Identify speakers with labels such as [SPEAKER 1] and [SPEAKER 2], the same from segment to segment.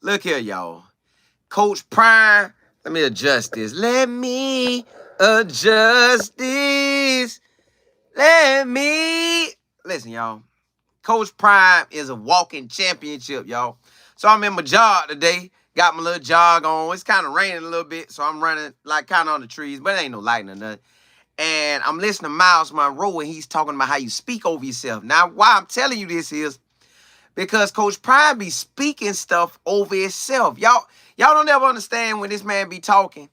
[SPEAKER 1] Look here, y'all. Coach Prime, let me adjust this. Let me adjust this. Let me. Listen, y'all. Coach Prime is a walking championship, y'all. So I'm in my jog today. Got my little jog on. It's kind of raining a little bit, so I'm running like kind of on the trees, but it ain't no lightning or nothing. And I'm listening to Miles Monroe, and he's talking about how you speak over yourself. Now, why I'm telling you this is because Coach Prime be speaking stuff over himself. Y'all don't ever understand when this man be talking.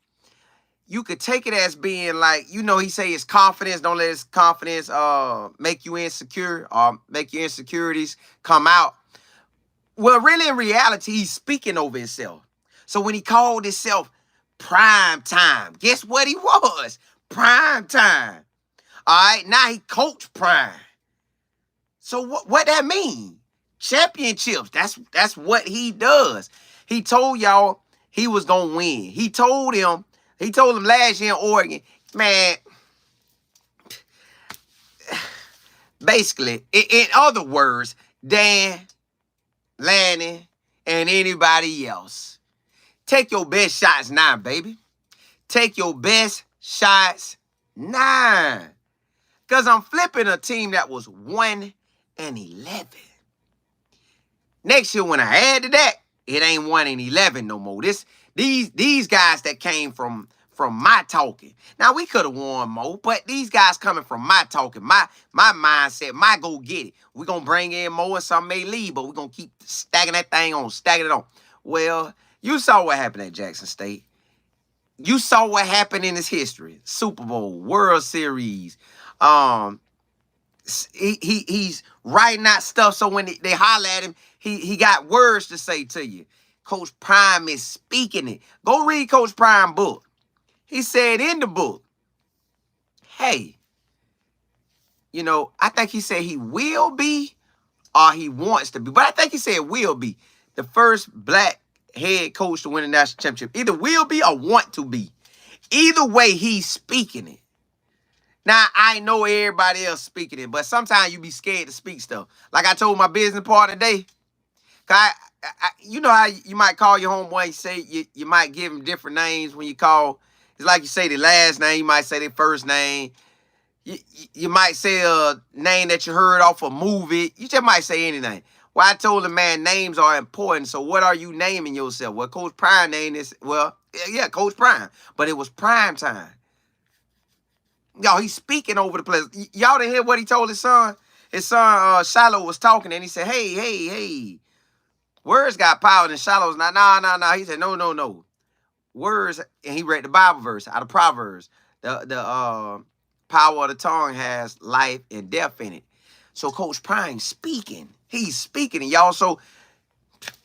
[SPEAKER 1] You could take it as being like, he say his confidence, don't let his confidence make you insecure or make your insecurities come out. Well, really, in reality, he's speaking over himself. So when he called himself prime time, guess what he was? Prime time. All right, now he Coach Prime. So what that mean? Championships. That's what he does. He told y'all he was gonna win. He told him last year in Oregon, man. Basically, in other words, Dan, Lanny, and anybody else, take your best shots now, baby. Take your best shots now. Because I'm flipping a team that was 1-11. Next year, when I add to that, it ain't 1-11 no more. These guys that came from my talking. Now, we could have won more, but these guys coming from my talking, my mindset, my go get it. We're going to bring in more and some may leave, but we're going to keep stacking that thing on, stacking it on. Well, you saw what happened at Jackson State. You saw what happened in his history. Super Bowl, World Series. He's writing out stuff, so when they holler at him, he got words to say to you. Coach Prime is speaking it. Go read Coach Prime book. He said in the book, hey, I think he said he will be or he wants to be, but I think he said will be the first black head coach to win a national championship. Either will be or want to be. Either way, he's speaking it. Now, I know everybody else speaking it, but sometimes you be scared to speak stuff. Like I told my business partner today, you know how you might call your homeboy and say you might give him different names when you call. It's like you say their last name, you might say their first name. You might say a name that you heard off a movie. You just might say anything. Well, I told the man names are important, so what are you naming yourself? Well, Coach Prime named this, yeah, Coach Prime, but it was prime time. Y'all, he's speaking over the place. Y'all didn't hear what he told his son? His son, Shiloh, was talking, and he said, hey, words got power, and Shiloh's not, no. He said, no. Words, and he read the Bible verse out of Proverbs. The power of the tongue has life and death in it. So Coach Prime speaking. He's speaking, and y'all, so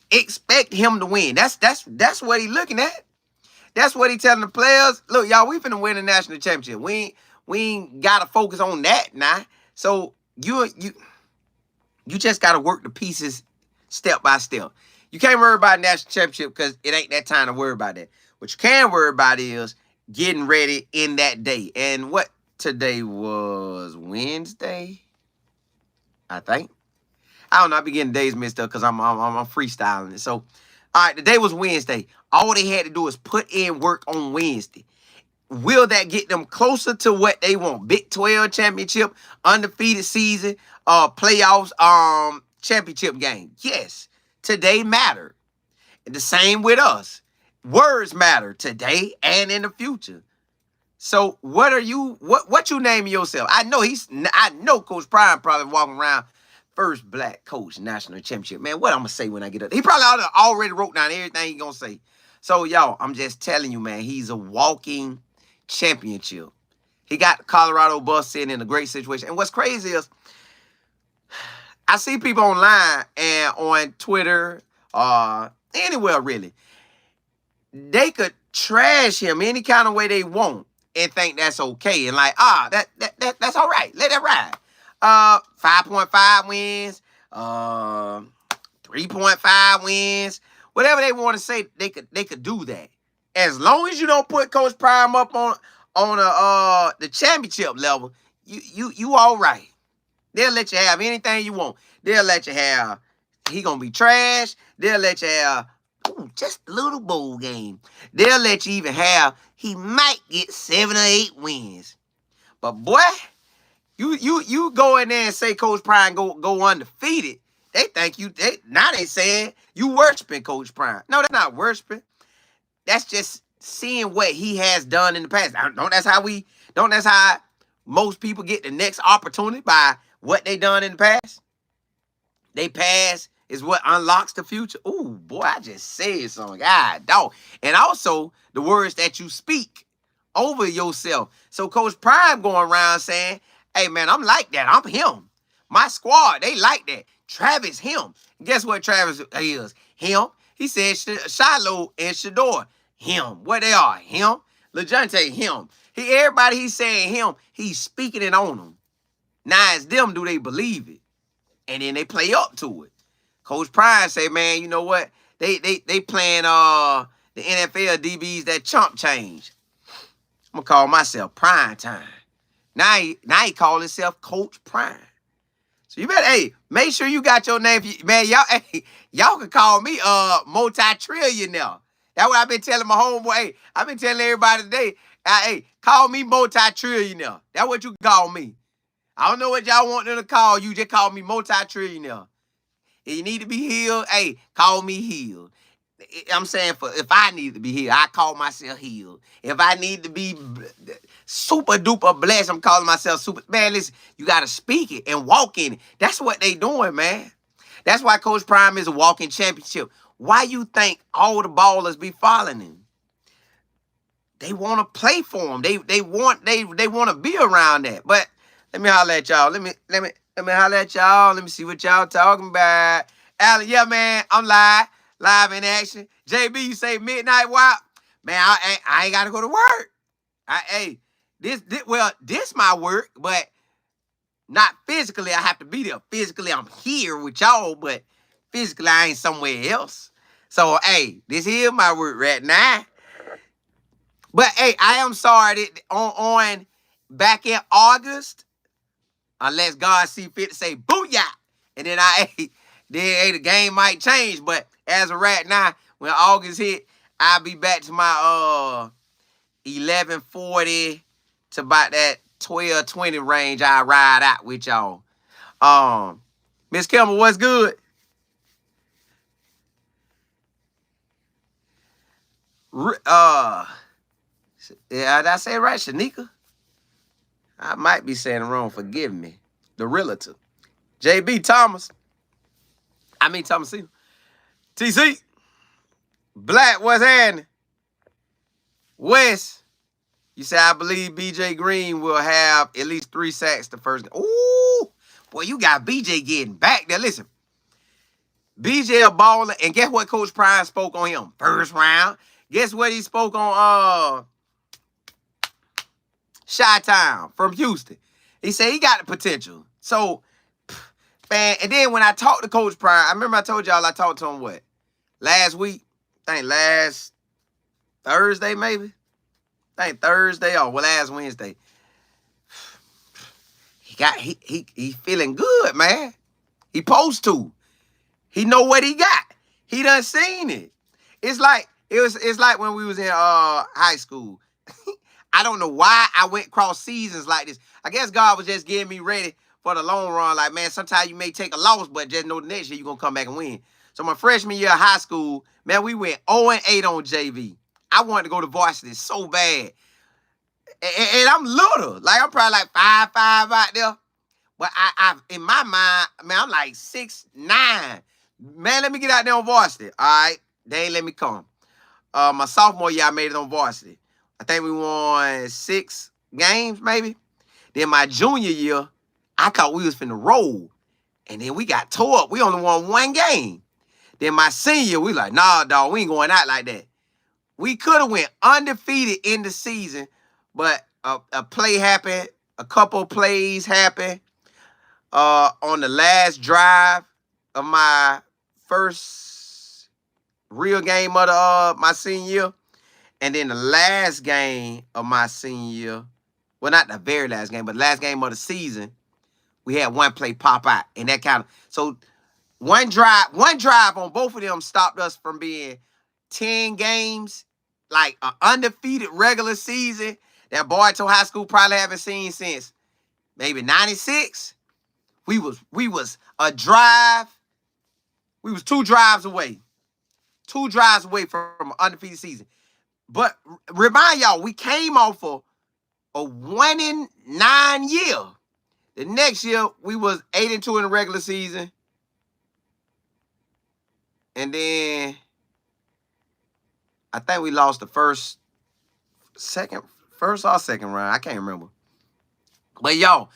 [SPEAKER 1] expect him to win. That's what he's looking at. That's what he's telling the players. Look, y'all, we finna win the national championship. We ain't gotta focus on that now. So you just gotta work the pieces step by step. You can't worry about national championship because it ain't that time to worry about that. What you can worry about is getting ready in that day. And what today was Wednesday, I think. I don't know. I be getting days mixed up because I'm freestyling it. So, all right, the day was Wednesday. All they had to do is put in work on Wednesday. Will that get them closer to what they want? Big 12 championship, undefeated season, playoffs, championship game. Yes, today mattered. And the same with us. Words matter today and in the future. So what you naming yourself? I know Coach Prime probably walking around first black coach national championship. Man, what I'm gonna say when I get up? He probably already wrote down everything he gonna say. So y'all, I'm just telling you, man, he's a walking championship. He got the Colorado bus sitting in a great situation. And what's crazy is I see people online and on Twitter, anywhere really. They could trash him any kind of way they want and think that's okay. And like, that's all right. Let that ride. 5.5 wins, 3.5 wins, whatever they want to say, they could do that. As long as you don't put Coach Prime up on the championship level, you all right. They'll let you have anything you want. They'll let you have he gonna be trash. They'll let you have ooh, just a little bowl game. They'll let you even have, he might get 7 or 8 wins. But boy, you go in there and say Coach Prime go undefeated. They think now they saying you worshiping Coach Prime. No, that's not worshiping. That's just seeing what he has done in the past. Don't that's how most people get the next opportunity, by what they done in the past. They past is what unlocks the future. Ooh, boy, I just said something. God, dog. And also the words that you speak over yourself. So Coach Prime going around saying, hey, man, I'm like that. I'm him. My squad, they like that. Travis, him. Guess what Travis is? Him. He said Shiloh and Shador, him. What they are? Him. LeJounte, him. Everybody he's saying him, he's speaking it on them. Now it's them, do they believe it? And then they play up to it. Coach Prime say, man, you know what? They playing the NFL DBs that chump change. I'm gonna call myself Prime Time. Now he call himself Coach Prime. So you better, hey, make sure you got your name. Man, y'all can call me multi-trillionaire. That's what I've been telling my homeboy. Hey, I've been telling everybody today. Hey, call me multi-trillionaire. That's what you can call me. I don't know what y'all want them to call you. Just call me multi-trillionaire. If you need to be healed, hey, call me healed. I'm saying if I need to be healed, I call myself healed. If I need to be super duper blessed, I'm calling myself super. Man, listen, you got to speak it and walk in it. That's what they doing, man. That's why Coach Prime is a walking championship. Why you think all the ballers be following him? They want to play for him. They want to be around that. But let me holler at y'all. Let me holler at y'all. Let me see what y'all talking about. Alan, yeah, man, I'm live in action. JB, you say midnight walk? Man, I ain't got to go to work. This my work, but not physically. I have to be there. Physically, I'm here with y'all, but physically, I ain't somewhere else. So, hey, this here my work right now. But, hey, I am sorry that on back in August, unless God see fit to say, booyah. And then the game might change. But as of right now, when August hit, I'll be back to my 11:40 to about that 12:20 range. I ride out with y'all. Miss Kelma, what's good? Did I say it right, Shanika? I might be saying it wrong. Forgive me. The realtor. JB Thomas. Thomasino. TC. Black, what's happening? West. You say, I believe BJ Green will have at least 3 sacks the first game. Ooh. Boy, you got BJ getting back there. Listen. BJ a baller. And guess what Coach Prime spoke on him? First round. Guess what he spoke on Chi-Town from Houston? He said he got the potential. So, man, and then when I talked to Coach Prime, I remember I told y'all I talked to him what? Last week? I think last Thursday, maybe? I think Thursday or last Wednesday. He feeling good, man. He supposed to. He know what he got. He done seen it. It's like when we was in high school. I don't know why I went across seasons like this. I guess God was just getting me ready for the long run. Like, man, sometimes you may take a loss, but just know the next year you're going to come back and win. So my freshman year of high school, man, we went 0-8 on JV. I wanted to go to varsity so bad. And I'm little. Like, I'm probably like 5'5" out there. But I in my mind, man, I'm like 6'9". Man, let me get out there on varsity. All right. They ain't let me come. My sophomore year, I made it on varsity. I think we won 6 games, maybe. Then my junior year, I thought we was finna roll. And then we got tore up. We only won 1 game. Then my senior year, we like, nah, dog, we ain't going out like that. We could have went undefeated in the season, but a play happened. A couple plays happened on the last drive of my first real game of my senior year. And then the last game of my senior year, well, not the very last game, but the last game of the season, we had 1 play pop out. And that kind of, so one drive on both of them stopped us from being 10 games, like an undefeated regular season that Bartow High School probably haven't seen since maybe 96. We was a drive. We was 2 drives away. 2 drives away from an undefeated season. But remind y'all, we came off of a 1-9 year. The next year, we was 8-2 in the regular season. And then I think we lost the first or second round. I can't remember. But y'all,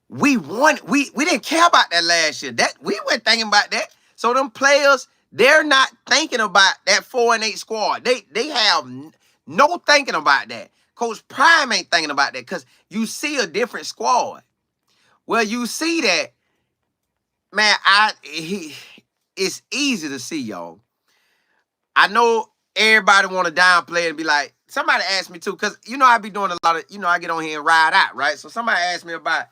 [SPEAKER 1] we won. We didn't care about that last year. That we weren't thinking about that. So them players, they're not thinking about that 4-8 squad. They have no thinking about that. Coach Prime ain't thinking about that because you see a different squad. Well, you see that, man. It's easy to see, y'all. I know everybody want to downplay it and be like, somebody asked me too, because I be doing a lot of, I get on here and ride out, right? So somebody asked me about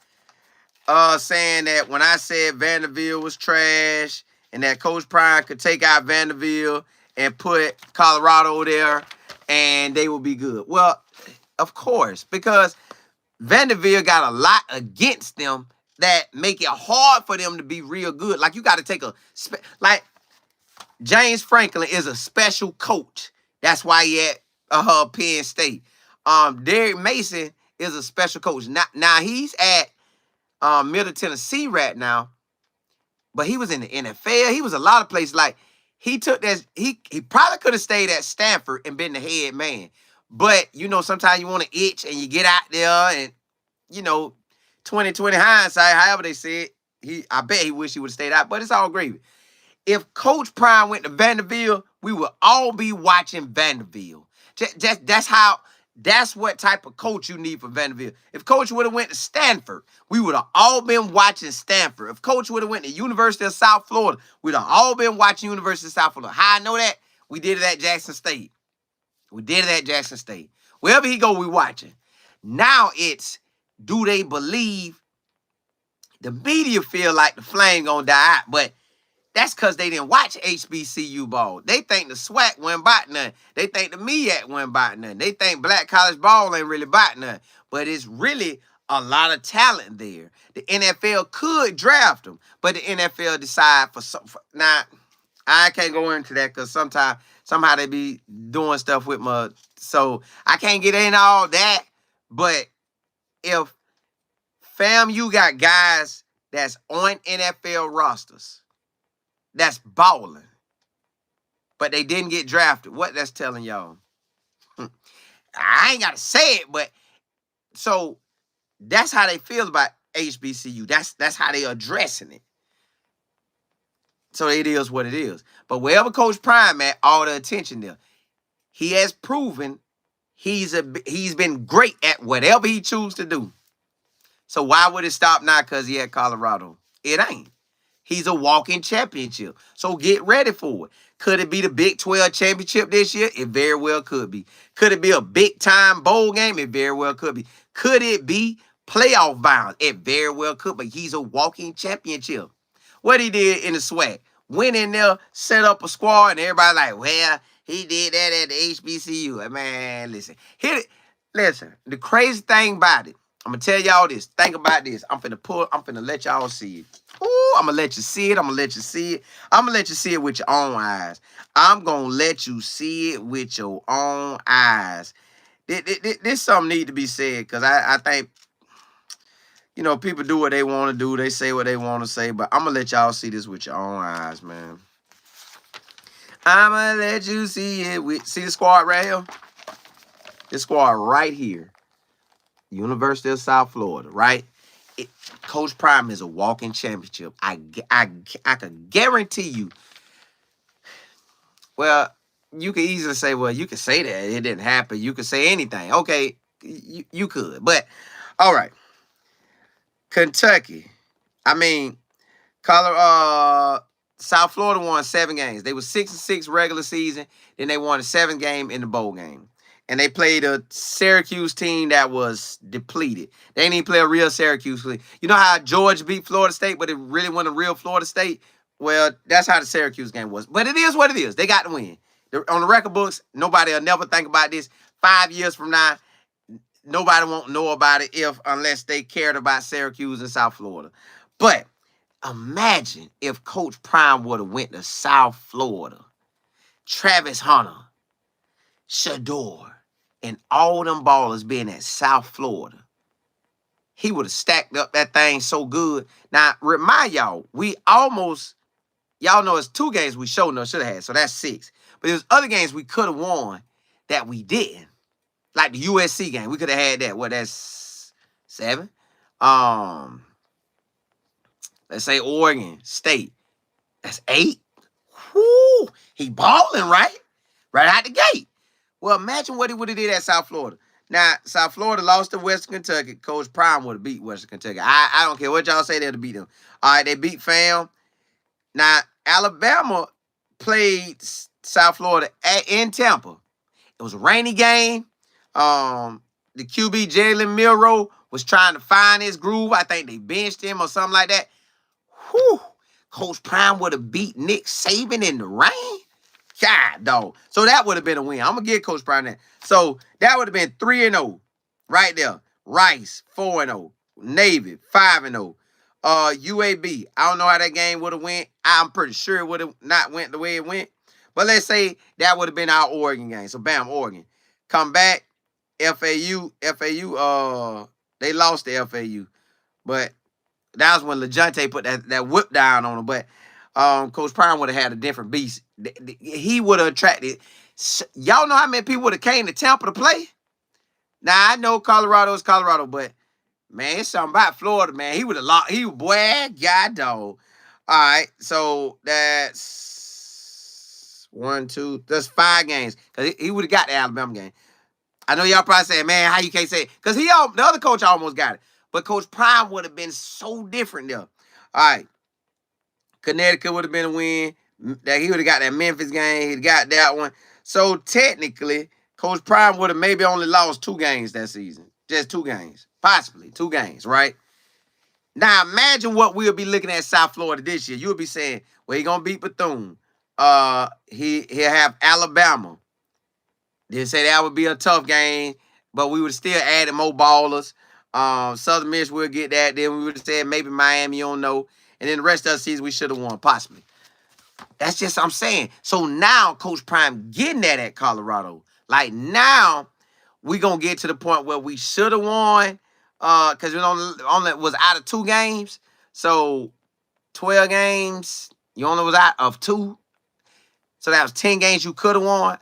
[SPEAKER 1] saying that when I said Vanderbilt was trash and that Coach Prime could take out Vanderbilt and put Colorado there and they will be good. Well, of course, because Vanderbilt got a lot against them that make it hard for them to be real good. Like, you got to take like, James Franklin is a special coach. That's why he at Penn State. Derek Mason is a special coach. Now he's at Middle Tennessee right now, but he was in the NFL. He was a lot of places. Like, he took that. He probably could have stayed at Stanford and been the head man. But sometimes you want to itch and you get out there and 20/20 hindsight. However they say it, I bet he wish he would have stayed out. But it's all gravy. If Coach Prime went to Vanderbilt, we would all be watching Vanderbilt. That's what type of coach you need for Vanderbilt. If Coach would have went to Stanford, we would have all been watching Stanford. If Coach would have went to University of South Florida, we'd have all been watching University of South Florida. How I know that? We did it at Jackson State. Wherever he go, we watching. Now it's, do they believe the media feel like the flame gonna die out? But that's because they didn't watch HBCU ball. They think the SWAC wasn't about nothing. They think the MEAC wasn't about nothing. They think black college ball ain't really about nothing. But it's really a lot of talent there. The NFL could draft them, but the NFL decide for some. Now, I can't go into that because somehow they be doing stuff with my. So I can't get in all that. But if you got guys that's on NFL rosters, that's balling, but they didn't get drafted, what that's telling y'all? I ain't got to say it, but so that's how they feel about HBCU. That's how they addressing it. So it is what it is. But wherever Coach Prime at, all the attention there. He has proven he's been great at whatever he chooses to do. So why would it stop now because he at Colorado? It ain't. He's a walking championship. So get ready for it. Could it be the Big 12 championship this year? It very well could be. Could it be a big-time bowl game? It very well could be. Could it be playoff bound? It very well could be. He's a walking championship. What he did in the SWAC, went in there, set up a squad, and everybody like, well, he did that at the HBCU. Man, listen. Listen, the crazy thing about it, I'm going to tell y'all this. Think about this. I'm finna let y'all see it. Ooh, I'm going to let you see it. I'm going to let you see it. I'm going to let you see it with your own eyes. I'm going to let you see it with your own eyes. This something need to be said because I think, people do what they want to do. They say what they want to say. But I'm going to let y'all see this with your own eyes, man. I'm going to let you see it. See the squad right here? This squad right here. University of South Florida, right? Coach Prime is a walking championship. I can guarantee you. Well, you could easily say, well, you could say that it didn't happen. You could say anything. Okay, you could. But, all right. Kentucky. South Florida won 7 games. They were 6-6 regular season. Then they won a 7th game in the bowl game. And they played a Syracuse team that was depleted. They didn't even play a real Syracuse team. You know how Georgia beat Florida State, but it really wasn't a real Florida State? Well, that's how the Syracuse game was. But it is what it is. They got the win. On the record books, nobody will never think about this. 5 years from now, nobody won't know about it unless they cared about Syracuse and South Florida. But imagine if Coach Prime would have went to South Florida. Travis Hunter, Shador, and all them ballers being at South Florida. He would have stacked up that thing so good. Now, remind y'all, y'all know it's 2 games we should have had, so that's 6. But there's other games we could have won that we didn't. Like the USC game, we could have had that. What, that's 7? Let's say Oregon State. That's 8. Whoo! He balling, right? Right out the gate. Well, imagine what he would have did at South Florida. Now, South Florida lost to Western Kentucky. Coach Prime would have beat Western Kentucky. I don't care what y'all say, they'll beat them. All right, they beat FAM. Now, Alabama played South Florida in Tampa. It was a rainy game. The QB, Jalen Milroe, was trying to find his groove. I think they benched him or something like that. Whew. Coach Prime would have beat Nick Saban in the rain. God, dog. So that would have been a win. I'm going to give Coach Prime that. So that would have been 3-0 right there. Rice, 4-0. Navy, 5-0. UAB, I don't know how that game would have went. I'm pretty sure it would have not went the way it went. But let's say that would have been our Oregon game. So, bam, Oregon. Come back, FAU, they lost to FAU. But that was when LeJounte put that whip down on them. But Coach Prime would have had a different beast. He would have attracted. Y'all know how many people would have came to Tampa to play? Now, I know Colorado is Colorado, but, man, it's something about Florida, man. He would have lost. He would, boy, God, dog. All right, so that's 1, 2, that's 5 games. Because he would have got the Alabama game. I know y'all probably saying, man, how you can't say it? Because the other coach almost got it. But Coach Prime would have been so different there. All right. Connecticut would have been a win. He would have got that Memphis game. He'd got that one. So technically, Coach Prime would have maybe only lost 2 games that season. Just 2 games. Possibly 2 games, right? Now, imagine what we'll be looking at South Florida this year. You'll be saying, well, he's going to beat Bethune. He'll have Alabama. They say that would be a tough game, but we would still add more ballers. Southern Miss will get that. Then we would have said maybe Miami, you don't know. And then the rest of the season, we should have won, possibly. That's just what I'm saying. So now Coach Prime getting that at Colorado. Like now, we're going to get to the point where we should have won because it only was out of 2 games. So 12 games, you only was out of 2. So that was 10 games you could have won.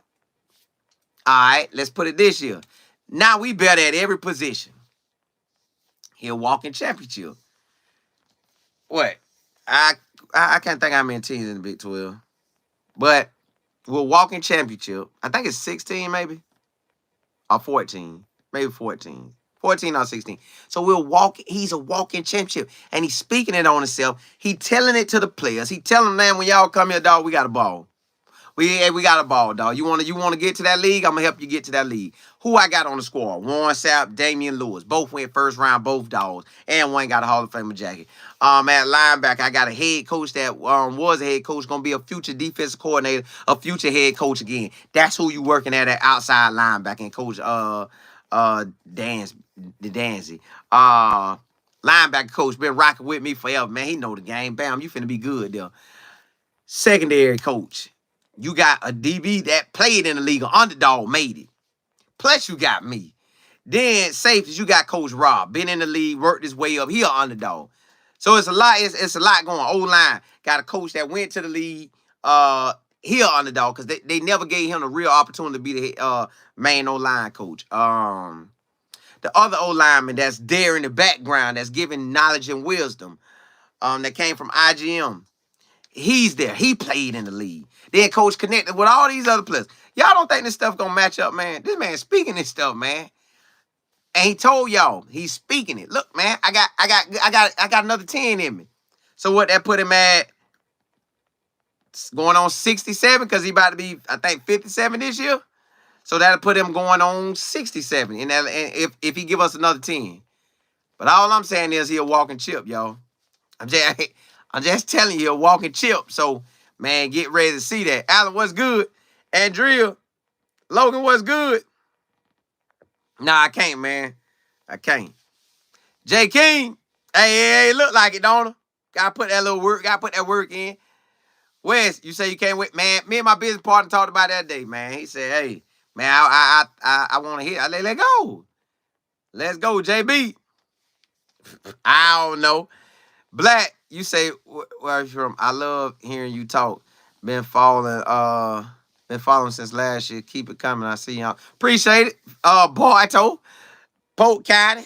[SPEAKER 1] All right, let's put it this year. Now we better at every position. He'll walk in championship. What? I can't think how many teams in the Big 12. But we'll walk in championship. I think it's 16 maybe. Or 14. Maybe 14. 14 or 16. So he's a walking championship. And he's speaking it on himself. He telling it to the players. He telling them, when y'all come here, dog, we got a ball. We got a ball, dog. You want to get to that league? I'm going to help you get to that league. Who I got on the squad? Warren Sapp, Damian Lewis. Both went first round, both dogs. And one got a Hall of Famer jacket. At linebacker, I got a head coach that was a head coach, going to be a future defensive coordinator, a future head coach again. That's who you working at outside linebacker. And Coach Danzy. Linebacker coach been rocking with me forever, man. He know the game. Bam, you finna be good there. Secondary coach. You got a DB that played in the league, an underdog, made it. Plus, you got me. Then, safeties, you got Coach Rob. Been in the league, worked his way up. He an underdog. So, it's a lot. It's a lot going on. O-line, got a coach that went to the league. He an underdog because they never gave him a real opportunity to be the main O-line coach. The other O-lineman that's there in the background, that's giving knowledge and wisdom, that came from IGM. He's there. He played in the league. Then coach connected with all these other players. Y'all don't think this stuff gonna match up, man? This man speaking this stuff, man. And he told y'all he's speaking it. Look, man, I got another 10 in me. So what that put him at? Going on 67 because he about to be, I think, 57 this year. So that'll put him going on 67. And if he give us another 10. But all I'm saying is he a walking chip, y'all. I'm just telling you, a walking chip. So, man, get ready to see that. Alan, what's good? Andrea, Logan, what's good? Nah, I can't, man. I can't. J. King, hey, look like it, don't it? Gotta put that little work, gotta put that work in. Wes, you say you can't wait, man. Me and my business partner talked about that day, man. He said, "Hey, man, I want to hit. I let go. Let's go, JB. I don't know. Black, you say where are you from? I love hearing you talk. Been following since last year. Keep it coming. I see y'all. Appreciate it. Barto, Polk County,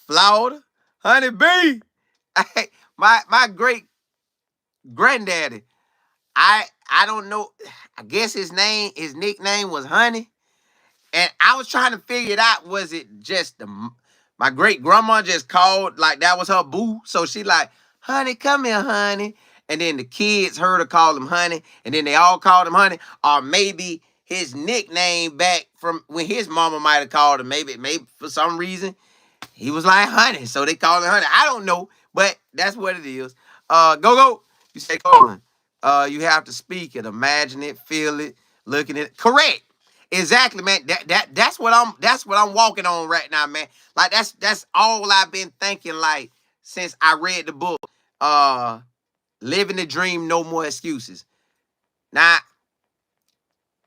[SPEAKER 1] Florida, Honey B. My great granddaddy. I don't know. I guess his nickname was Honey. And I was trying to figure it out. Was it just my great grandma just called, like that was her boo? So she like, Honey, come here, Honey. And then the kids heard her call him Honey. And then they all called him Honey. Or maybe his nickname back from when his mama might have called him. Maybe for some reason he was like Honey. So they called him Honey. I don't know. But that's what it is. Go. You say Colin. You have to speak it, imagine it, feel it, looking at it. Correct. Exactly, man. That's what I'm walking on right now, man. Like that's all I've been thinking, like, since I read the book. Living the dream, no more excuses. Now,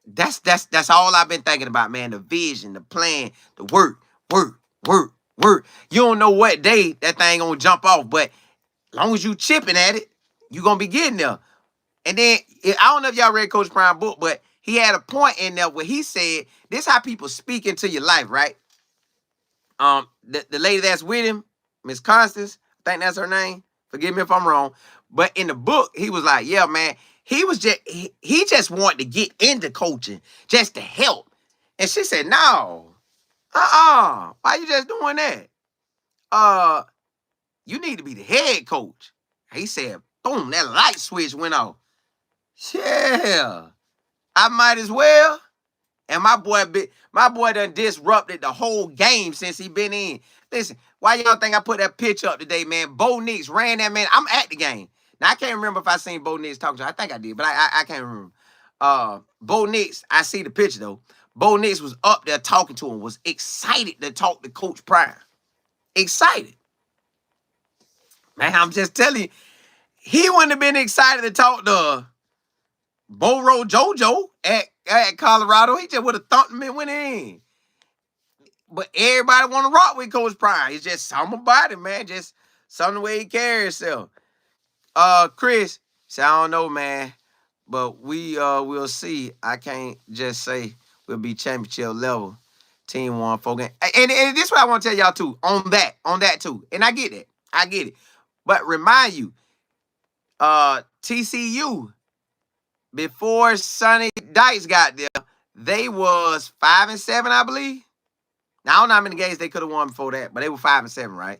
[SPEAKER 1] that's all I've been thinking about, man. The vision, the plan, the work. You don't know what day that thing gonna jump off, but as long as you chipping at it, you gonna be getting there. And then, I don't know if y'all read Coach Prime's book, but he had a point in there where he said, this how people speak into your life, right? The lady that's with him, Miss Constance, I think that's her name. Forgive me if I'm wrong. But in the book, he was like, yeah, man, he just wanted to get into coaching just to help. And she said, no, why you just doing that? You need to be the head coach. He said, boom, that light switch went off. Yeah, I might as well. And my boy done disrupted the whole game since he been in. Listen, why y'all think I put that picture up today, man? Bo Nix ran that man. I'm at the game. Now, I can't remember if I seen Bo Nix talking to him. I think I did, but I can't remember. Bo Nix, I see the picture, though. Bo Nix was up there talking to him, was excited to talk to Coach Prime. Excited. Man, I'm just telling you, he wouldn't have been excited to talk to Boro JoJo at Colorado. He just would have thumped him and went in. But everybody want to rock with Coach Prime. It's just something about it, man. Just something the way he carries himself. Chris, say, I don't know, man. But we'll see. I can't just say we'll be championship level. Team 1-4 game. And this is what I want to tell y'all too. On that too. And I get it. But remind you, TCU, before Sonny Dykes got there, they was 5-7, I believe. Now, I don't know how many games they could have won before that, but they were 5-7, right?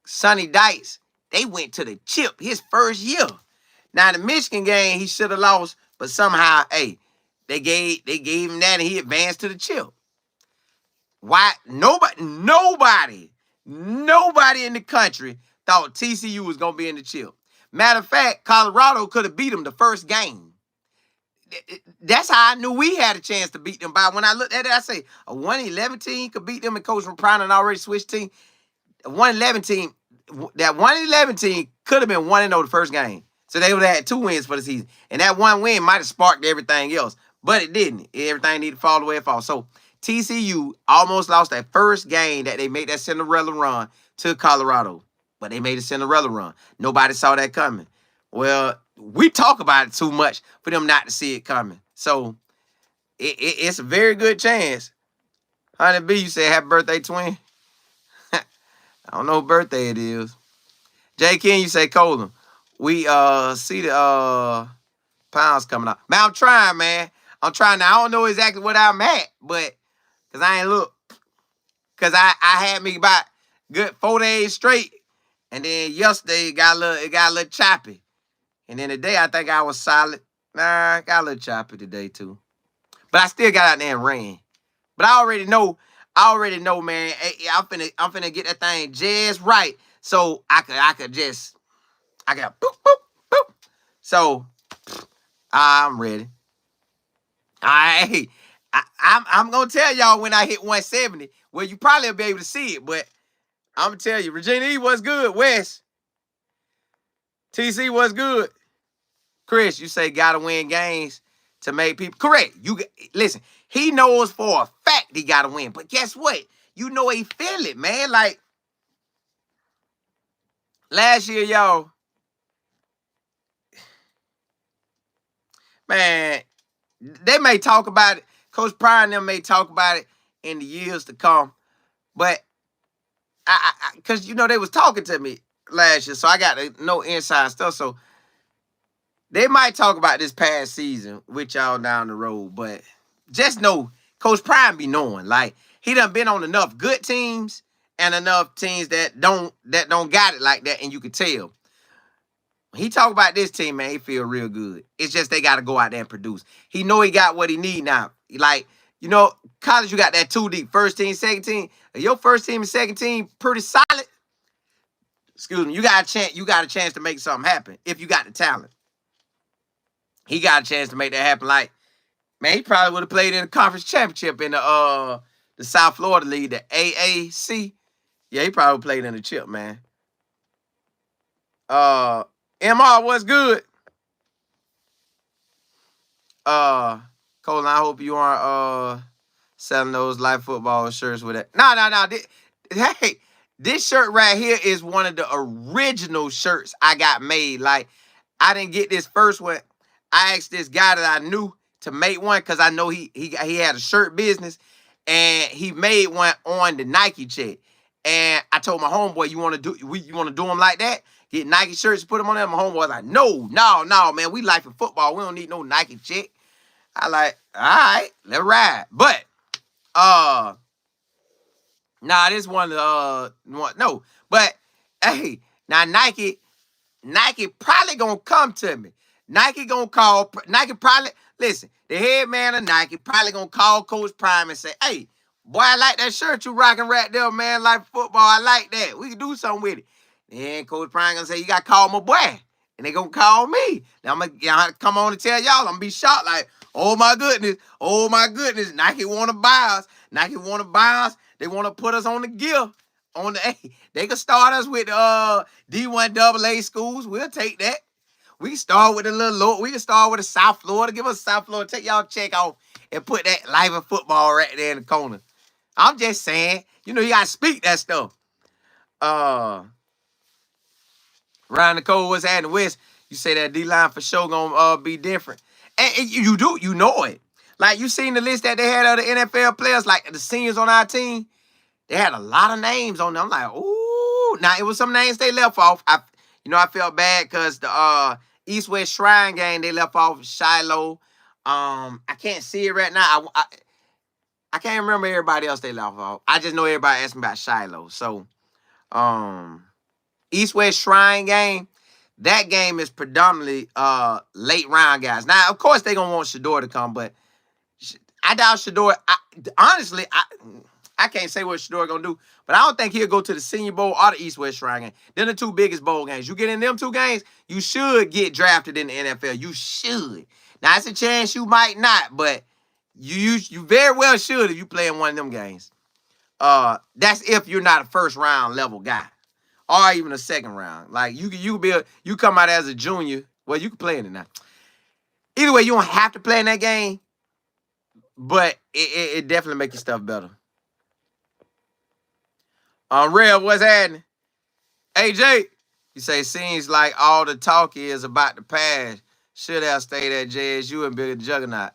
[SPEAKER 1] Sonny Dykes, they went to the chip his first year. Now, the Michigan game, he should have lost, but somehow, hey, they gave him that and he advanced to the chip. Why? Nobody in the country thought TCU was going to be in the chip. Matter of fact, Colorado could have beat them the first game. That's how I knew we had a chance to beat them by. When I looked at it, I say a 1-11 team could beat them, and Coach Prime and already switched team. A 1-11 team, that 1-11 team could have been 1-0 the first game. So they would have had 2 wins for the season. And that one win might have sparked everything else. But it didn't. Everything needed to fall the way it falls. So TCU almost lost that first game that they made that Cinderella run to Colorado. But they made a Cinderella run. Nobody saw that coming. Well, we talk about it too much for them not to see it coming. So it's a very good chance. Honey B, you say happy birthday, twin. I don't know what birthday it is. J. King, you say Colin. We see the pounds coming out. Man, I'm trying, man. I'm trying. Now, I don't know exactly what I'm at, but because I ain't look. Because I had me about good 4 days straight. And then yesterday it got a little choppy. And then today I think I was solid. Nah, I got a little choppy today too. But I still got out there and ran. But I already know, man. I'm finna get that thing just right. So I got boop, boop, boop. So I'm ready. Hey, I'm gonna tell y'all when I hit 170. Well, you probably will be able to see it, but I'm gonna tell you, Regina E was good. Wes, TC was good. Chris, you say gotta win games to make people correct. You listen. He knows for a fact he gotta win, but guess what? You know he feel it, man. Like last year, y'all, man. They may talk about it. Coach Pryor and them may talk about it in the years to come, but because you know they was talking to me last year, so I got to know inside stuff. So they might talk about this past season with y'all down the road, but just know Coach Prime be knowing. Like he done been on enough good teams and enough teams that don't got it like that, and you could tell. When he talk about this team, man, he feel real good. It's just they got to go out there and produce. He know he got what he need now. Like, you know, college, you got that 2 deep, first team, second team. Your first team and second team pretty solid. Excuse me, you got a chance. You got a chance to make something happen if you got the talent. He got a chance to make that happen. Like, man, he probably would have played in the conference championship in the South Florida League, the AAC. Yeah, he probably played in the chip, man. MR, what's good? Colin, I hope you aren't selling those live football shirts with it. No. Hey, this shirt right here is one of the original shirts I got made. Like, I didn't get this first one. I asked this guy that I knew to make one because I know he had a shirt business, and he made one on the Nike check. And I told my homeboy, you want to do them like that? Get Nike shirts, put them on there. My homeboy was like, no, man, we like for football. We don't need no Nike check. I like, all right, let's ride. But this one no. But hey, now Nike probably gonna come to me. Nike probably listen, the head man of Nike probably gonna call Coach Prime and say, hey, boy, I like that shirt you rocking right there, man. Like football, I like that. We can do something with it. Then Coach Prime gonna say, you gotta call my boy. And they gonna call me. Now I'm gonna come on and tell y'all, I'm gonna be shocked like, oh my goodness, Nike wanna buy us. They wanna put us on the gear. They can start us with D1 AA schools. We'll take that. We can start with we can start with the South Florida. Give us South Florida. Take y'all check off and put that live in football right there in the corner. I'm just saying, you know, you gotta speak that stuff. Ryan Nicole, what's happening? West, you say that D-line for sure gonna be different. And you do, you know it. Like, you seen the list that they had of the NFL players, like the seniors on our team? They had a lot of names on them. I'm like, ooh. Now, it was some names they left off. I felt bad because the East-West Shrine game, they left off Shiloh. I can't see it right now. I can't remember everybody else they left off. I just know everybody asked me about Shiloh. So, East-West Shrine game, that game is predominantly late round guys. Now, of course, they're going to want Shador to come, but I doubt Shador. Honestly, I can't say what Shador going to do, but I don't think he'll go to the Senior Bowl or the East-West Shrine game. They're the two biggest bowl games. You get in them two games, you should get drafted in the NFL. You should. Now, it's a chance you might not, but you very well should if you play in one of them games. That's if you're not a first-round level guy. Or even a second round. Like, you come out as a junior. Well, you can play in it now. Either way, you don't have to play in that game. But it definitely makes your stuff better. Rev, what's happening? AJ, you say, seems like all the talk is about the past. Should have stayed at JSU and built a juggernaut.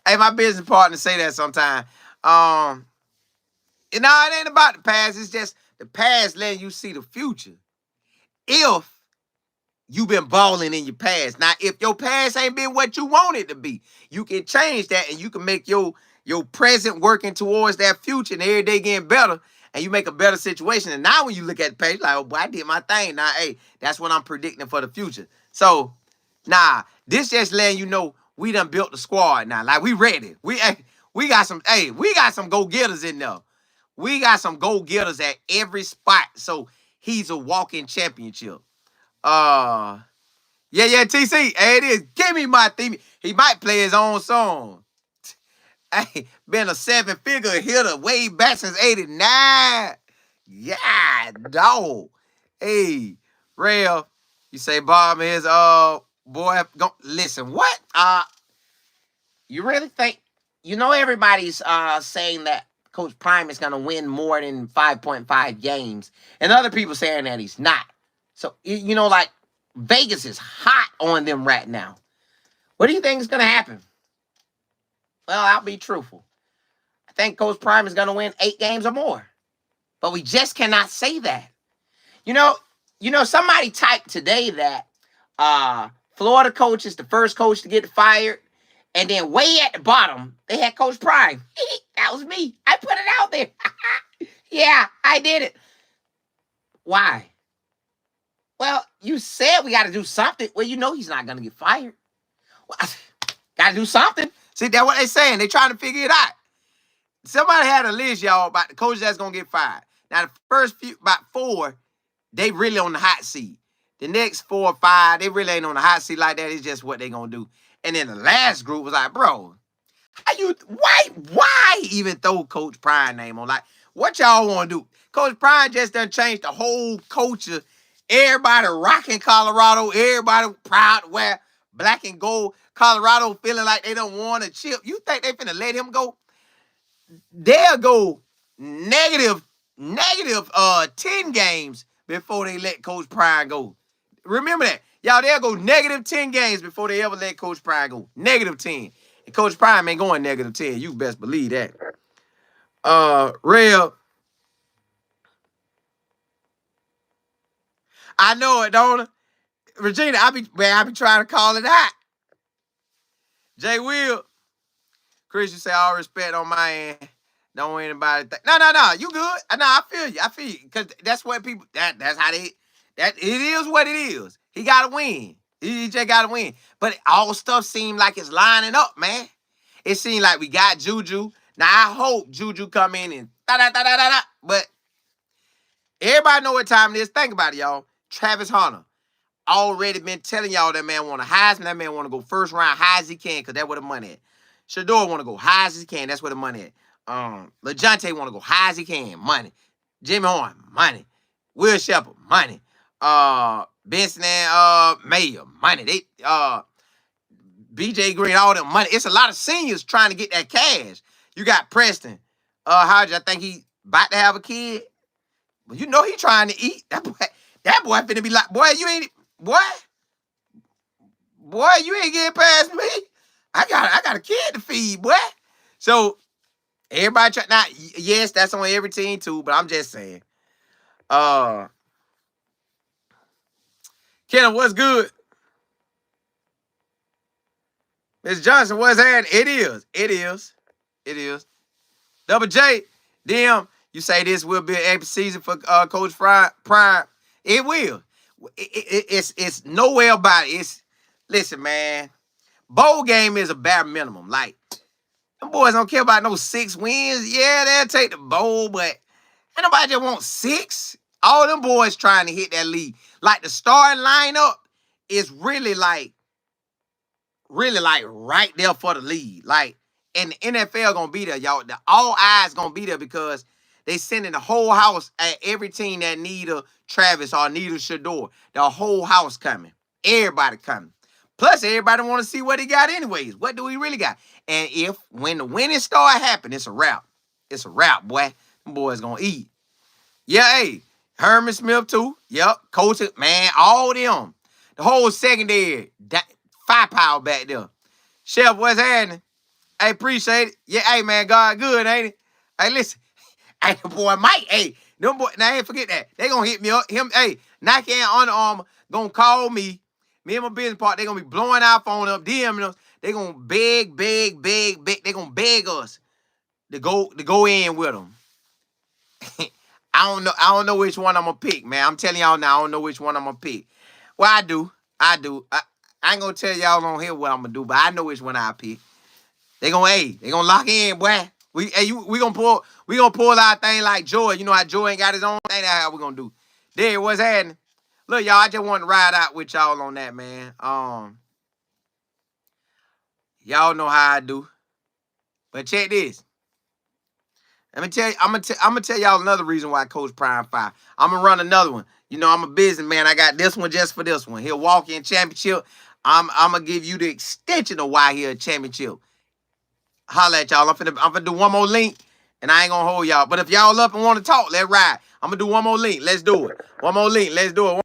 [SPEAKER 1] Hey, my business partner say that sometime. It ain't about the past. It's just the past letting you see the future. If you've been balling in your past. Now, if your past ain't been what you want it to be, you can change that and you can make your present working towards that future and every day getting better, and you make a better situation. And now when you look at the past, you're like, oh boy, I did my thing. Now, hey, that's what I'm predicting for the future. So, this just letting you know we done built the squad now. Like, we ready. We got some go-getters in there. We got some go-getters at every spot. So he's a walking championship. Yeah, TC. Hey, it is. Give me my theme. He might play his own song. Hey, been a 7-figure hitter way back since '89. Yeah, dog. Hey, Rev, you say Bob is boy. Listen, what? You really think everybody's saying that Coach Prime is gonna win more than 5.5 games, and other people saying that he's not. So like Vegas is hot on them right now. What do you think is gonna happen? Well, I'll be truthful. I think Coach Prime is gonna win 8 games or more, but we just cannot say that. You know, somebody typed today that Florida coach is the first coach to get fired, and then way at the bottom they had Coach Prime. That was me. I put it out there. Yeah, I did it. Why? Well, you said we got to do something. Well, he's not gonna get fired. Well, got to do something. See, that's what they're saying. They're trying to figure it out. Somebody had a list, y'all, about the coaches that's gonna get fired. Now, the first few, about 4, they really on the hot seat. The next 4 or 5, they really ain't on the hot seat like that. It's just what they gonna do. And then the last group was like, bro, why even throw Coach Prime name on? Like, what y'all want to do? Coach Prime just done changed the whole culture. Everybody rocking Colorado. Everybody proud to wear black and gold. Colorado feeling like they don't want a chip. You think they finna let him go? They'll go negative 10 games before they let Coach Prime go. Remember that. Y'all, they'll go negative 10 games before they ever let Coach Prime go. Negative 10. And Coach Prime ain't going negative 10. You best believe that. Real. I know it, don't I? Regina, I be trying to call it out. Jay Will. Chris, you say all respect on my end. Don't want anybody think. No. You good. No, I feel you. Because that's what people, that's how it is what it is. He got to win. He just got to win. But all stuff seemed like it's lining up, man. It seemed like we got Juju. Now, I hope Juju come in and da-da-da-da-da-da. But everybody know what time it is. Think about it, y'all. Travis Hunter. Already been telling y'all that man want a Heisman. That man want to go first round high as he can because that's where the money at. Shador want to go high as he can. That's where the money at. LeJounte want to go high as he can. Money. Jimmy Horn. Money. Will Shepard. Money. Benson and Mayer. Money. They BJ Green. All them money. It's a lot of seniors trying to get that cash. You got Preston. Hodge. I think he about to have a kid. But he trying to eat. That boy finna be like, boy, you ain't. Boy, you ain't getting past me. I got a kid to feed, boy. So everybody try now. Yes, that's on every team too, but I'm just saying. Kenna, what's good? Miss Johnson, what's happening? It is. Double J, damn. You say this will be an epic season for Coach Prime. It will. It's nowhere about it. Listen, man. Bowl game is a bare minimum. Like, them boys don't care about no 6 wins. Yeah, they'll take the bowl, but ain't nobody just want 6. All them boys trying to hit that lead. Like, the starting lineup is really like right there for the lead. Like, and the NFL gonna be there, y'all. All eyes gonna be there because they sending the whole house at every team that need a Travis or need a Shador. The whole house coming. Everybody coming. Plus, everybody want to see what he got anyways. What do we really got? And when the winning start happening, it's a wrap. It's a wrap, boy. Them boys gonna eat. Yeah, hey. Herman Smith, too. Yep. Coach, man, all them. The whole secondary. Firepower back there. Chef, what's happening? Hey, appreciate it. Yeah, hey, man, God good, ain't it? Hey, listen. Hey, boy, Mike, hey. Them boy, now, ain't forget that. They gonna hit me up. Hey, Nike and Under Armour gonna call me. Me and my business partner, they gonna be blowing our phone up, DMing us. They gonna beg. They gonna beg us to go in with them. I don't know which one I'm gonna pick, man. I'm telling y'all now, I don't know which one I'm gonna pick. Well, I do. I ain't gonna tell y'all on here what I'm gonna do, but I know which one I pick. They gonna lock in, boy. We gonna pull our thing like Joy. You know how Joy ain't got his own thing. That's how we gonna do. There, what's happening? Look, y'all, I just want to ride out with y'all on that, man. Y'all know how I do. But check this. Let me tell you, I'm gonna tell y'all another reason why Coach Prime 5. I'm gonna run another one. You know, I'm a businessman. I got this one just for this one. He'll walk in championship. I'm gonna give you the extension of why he a championship. Holla at y'all. I'm finna do one more link, and I ain't gonna hold y'all. But if y'all up and want to talk, let's ride. I'm gonna do one more link. Let's do it. One more link. Let's do it.